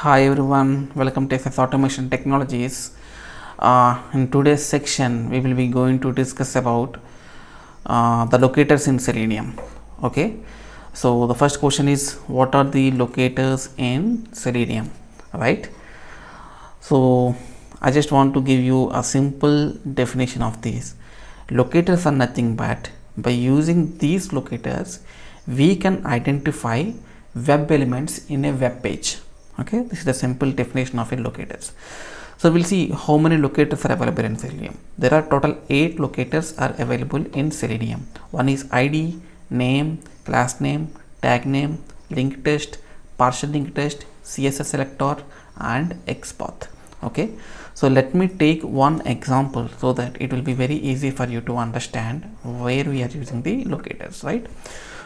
Hi everyone, welcome to FS Automation Technologies. In today's section, we will be going to discuss about the locators in Selenium. Okay, so the first question is, what are the locators in Selenium? Right. So I just want to give you a simple definition of these. Locators are nothing but by using these locators, we can identify web elements in a web page. Okay, this is the simple definition of a locators. So we'll see how many locators are available in Selenium. There are total 8 locators are available in Selenium. One is ID, name, class name, tag name, link test, partial link test, CSS selector, and XPath. Okay, so let me take one example so that it will be very easy for you to understand where we are using the locators, right?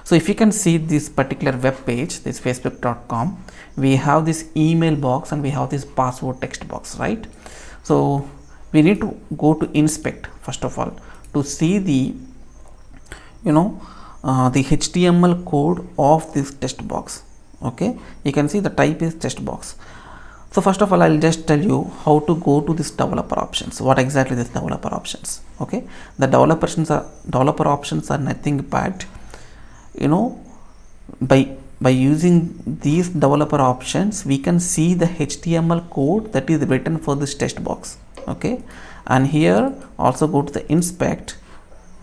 So if you can see this particular web page, this facebook.com, we have this email box and we have this password text box, right? So we need to go to inspect first of all to see the the HTML code of this text box. Okay, you can see the type is text box. So first of all, I'll just tell you how to go to this developer options. What exactly this developer options? Okay, the developer options are nothing but by using these developer options, we can see the HTML code that is written for this text box. Okay, and here also go to the inspect,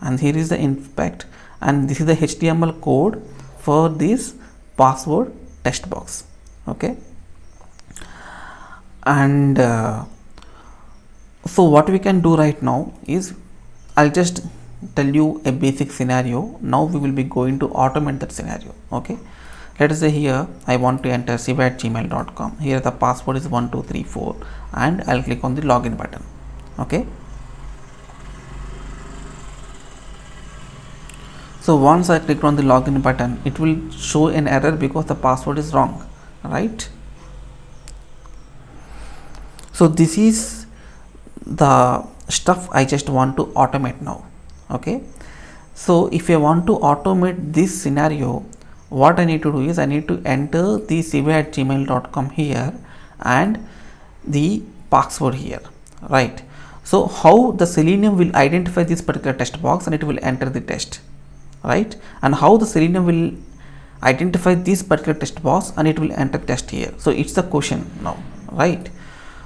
and here is the inspect, and this is the HTML code for this password text box. Okay, and so what we can do right now is, I'll just tell you a basic scenario. Now we will be going to automate that scenario. Okay, let us say here I want to enter siva@gmail.com. Here the password is 1234 and I'll click on the login button. Okay, so once I click on the login button, it will show an error because the password is wrong, right? So this is the stuff I just want to automate now. Okay, so if I want to automate this scenario, what I need to do is I need to enter the siva@gmail.com here and the password here, right? So how the Selenium will identify this particular text box and it will enter the test, right? And how the Selenium will identify this particular text box and it will enter test here. So it's the question now, right?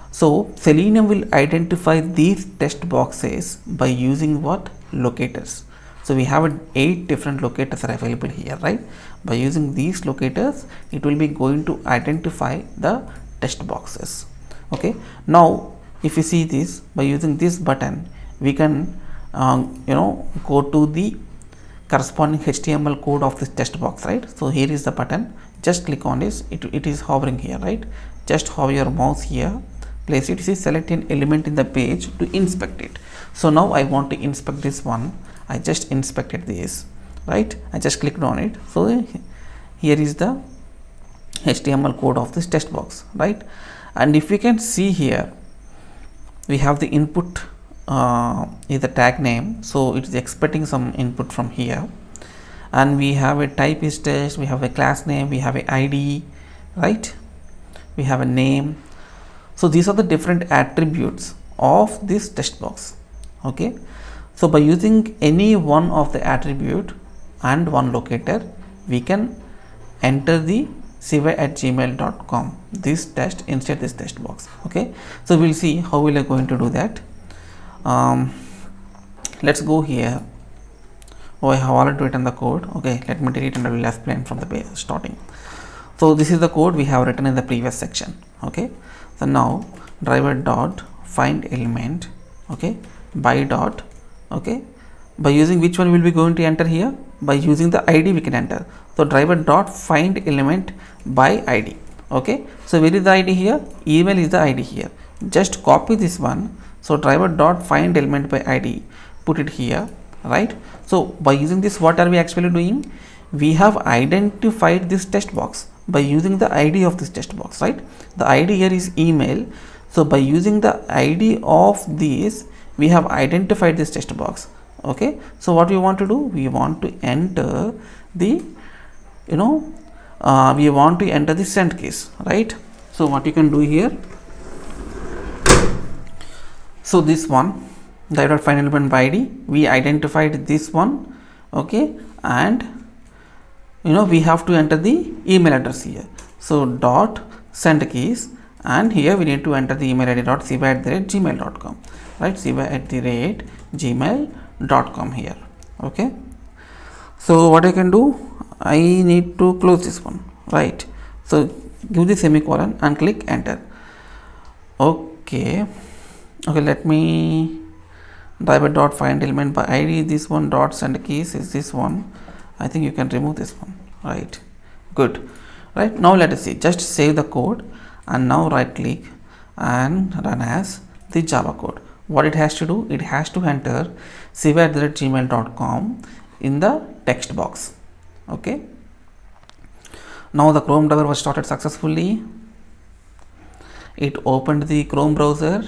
So Selenium will identify these text boxes by using what? Locators. So we have 8 different locators are available here, right? By using these locators, it will be going to identify the text boxes. Okay, now if you see this, by using this button, we can go to the corresponding HTML code of this text box, right? So here is the button, just click on this. It is hovering here, right? Just hover your mouse here, place it, select an element in the page to inspect it. So now I want to inspect this one. I just inspected this, right? I just clicked on it. So here is the HTML code of this text box, right? And if we can see here, we have the input is the tag name, so it is expecting some input from here, and we have a type is test, we have a class name, we have a ID, right? We have a name. So these are the different attributes of this text box. Okay, so by using any one of the attribute and one locator, we can enter the siva@gmail.com this test inside this text box. Okay, so we'll see how we are going to do that. Let's go here. Oh, I have already written the code. Okay, let me delete and I will explain from the base starting. So this is the code we have written in the previous section. Okay, so now driver dot find element, okay, by dot, okay, by using which one will be going to enter here? By using the ID we can enter. So driver dot find element by ID. Okay, so where is the ID here? Email is the ID here. Just copy this one. So driver dot find element by ID, put it here, right? So by using this, what are we actually doing? We have identified this text box by using the ID of this text box, right? The ID here is email. So by using the ID of this, we have identified this text box. Okay, so what we want to do? We want to enter the we want to enter the send case, right? So what you can do here, so this one, the find element by id, we identified this one, okay, and we have to enter the email address here. So dot send keys, and here we need to enter the email id dot siva@gmail.com, right? siva@gmail.com here. Okay, so what I can do, I need to close this one, right? So give the semicolon and click enter. Okay, let me driver dot find element by id, this one dot send keys is this one. I think you can remove this one, right? Good. Right, now let us see, just save the code and now right click and run as the Java code. What it has to do, it has to enter siva@gmail.com in the text box. Okay, now the Chrome driver was started successfully. It opened the Chrome browser,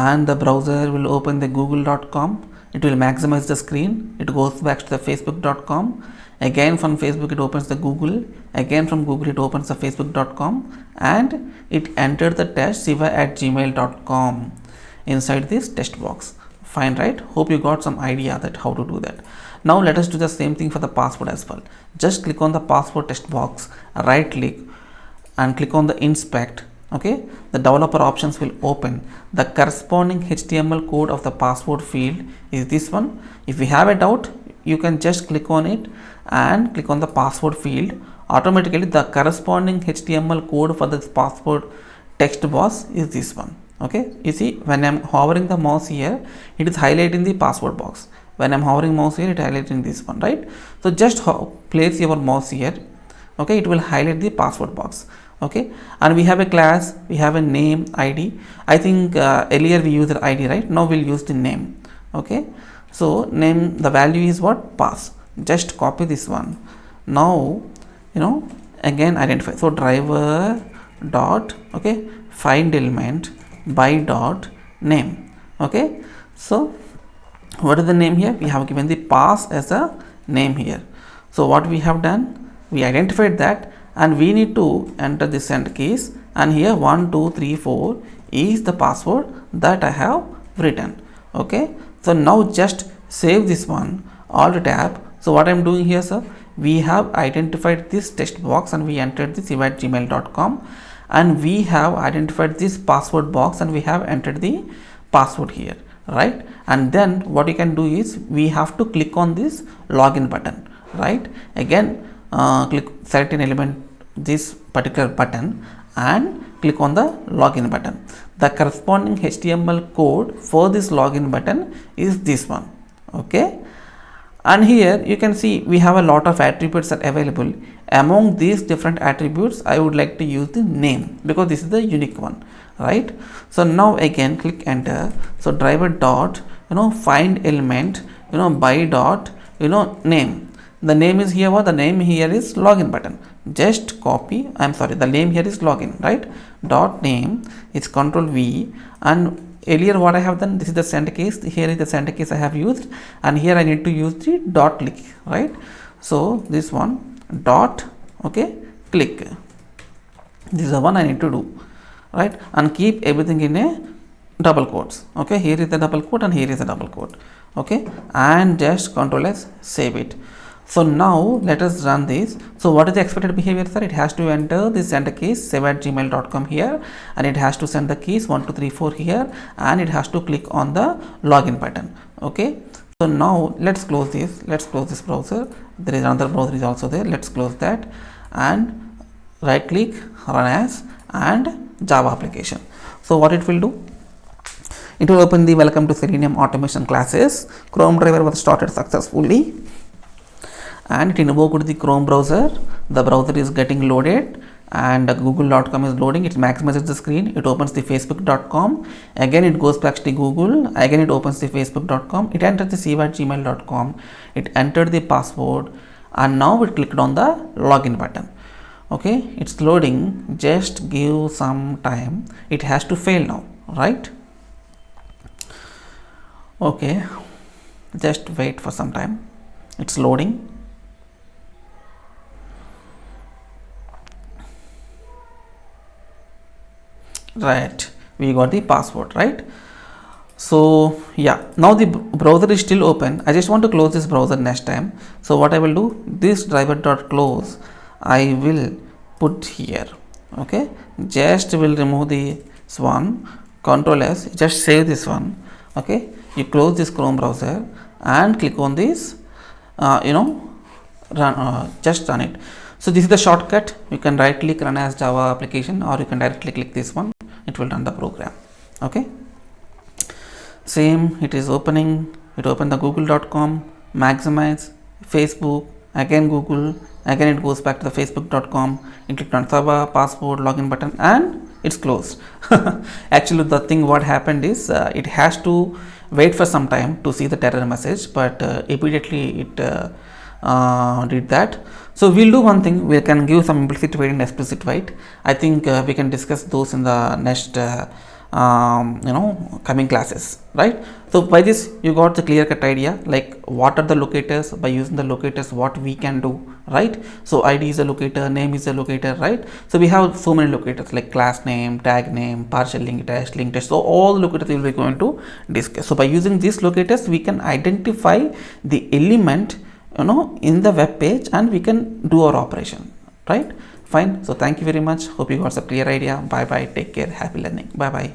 and the browser will open the google.com. It will maximize the screen. It goes back to the facebook.com. Again from Facebook it opens the Google. Again from Google it opens the facebook.com, and it entered the test siva@gmail.com inside this text box. Fine, right? Hope you got some idea that how to do that. Now let us do the same thing for the password as well. Just click on the password text box, right click and click on the inspect. Okay, the developer options will open. The corresponding HTML code of the password field is this one. If you have a doubt, you can just click on it and click on the password field. Automatically the corresponding HTML code for this password text box is this one. Okay, you see when I am hovering the mouse here, it is highlighting the password box. When I am hovering mouse here, it is highlighting this one, right? So just place your mouse here. Okay, it will highlight the password box. Okay, and we have a class, we have a name id. I think earlier we used id, right? Now we'll use the name. Okay, so name, the value is what? Pass. Just copy this one. Now again identify. So driver dot, okay, find element by dot name. Okay, so what is the name here? We have given the pass as a name here. So what we have done, we identified that, and we need to enter the send keys, and here 1 2 3 4 is the password that I have written. Okay, so now just save this one, alt tab. So what I am doing here, sir, we have identified this text box and we entered this siva@gmail.com, and we have identified this password box and we have entered the password here, right? And then what you can do is we have to click on this login button, right? Again click, select an element, this particular button, and click on the login button. The corresponding HTML code for this login button is this one. Okay, and here you can see we have a lot of attributes are available. Among these different attributes, I would like to use the name because this is the unique one, right? So now again click enter. So driver dot find element by dot name. The name is here, what? The name here is login button. Just copy, I'm sorry, the name here is login, right? Dot name is control V, and earlier what I have done, this is the send case, here is the send case I have used, and here I need to use the dot click, right? So this one dot, okay, click, this is the one I need to do, right? And keep everything in a double quotes. Okay, here is the double quote and here is the double quote. Okay, and just control S, save it. So now let us run this. So what is the expected behavior, sir? It has to enter the send keys siva@gmail.com here, and it has to send the keys 1 2 3 4 here, and it has to click on the login button. Okay, so now let's close this. Let's close this browser. There is another browser is also there. Let's close that and right click, run as, and Java application. So what it will do? It will open the welcome to Selenium automation classes. Chrome driver was started successfully, and it invoked the Chrome browser. The browser is getting loaded, and google.com is loading. It maximizes the screen. It opens the facebook.com. Again it goes back to Google. Again it opens the facebook.com. It enters the siva@gmail.com. It entered the password, and now it clicked on the login button. Okay, it's loading. Just give some time. It has to fail now, right? Okay, just wait for some time. It's loading. right, we got the password, right? So yeah, now the browser is still open. I just want to close this browser next time. So what I will do, this driver dot close I will put here. Okay, just will remove this one, Control S, just save this one. Okay, you close this Chrome browser and click on this, just run it. So this is the shortcut. You can right click run as Java application, or you can directly click this one, it will run the program. Okay, same, it is opening, it open the google.com, maximize, Facebook, again Google, again it goes back to the facebook.com, you click on server, password, login button, and it's closed. Actually the thing what happened is it has to wait for some time to see the error message, but immediately it did that. So we'll do one thing, we can give some implicit wait and explicit wait. I think we can discuss those in the next coming classes, right? So by this you got the clear cut idea, like what are the locators, by using the locators what we can do, right? So id is a locator, name is a locator, right? So we have so many locators like class name, tag name, partial linked test, linked test. So all the locators we will be going to discuss. So by using these locators we can identify the element in the web page and we can do our operation, right? Fine. So thank you very much, hope you got a clear idea. Bye bye, take care, happy learning, bye bye.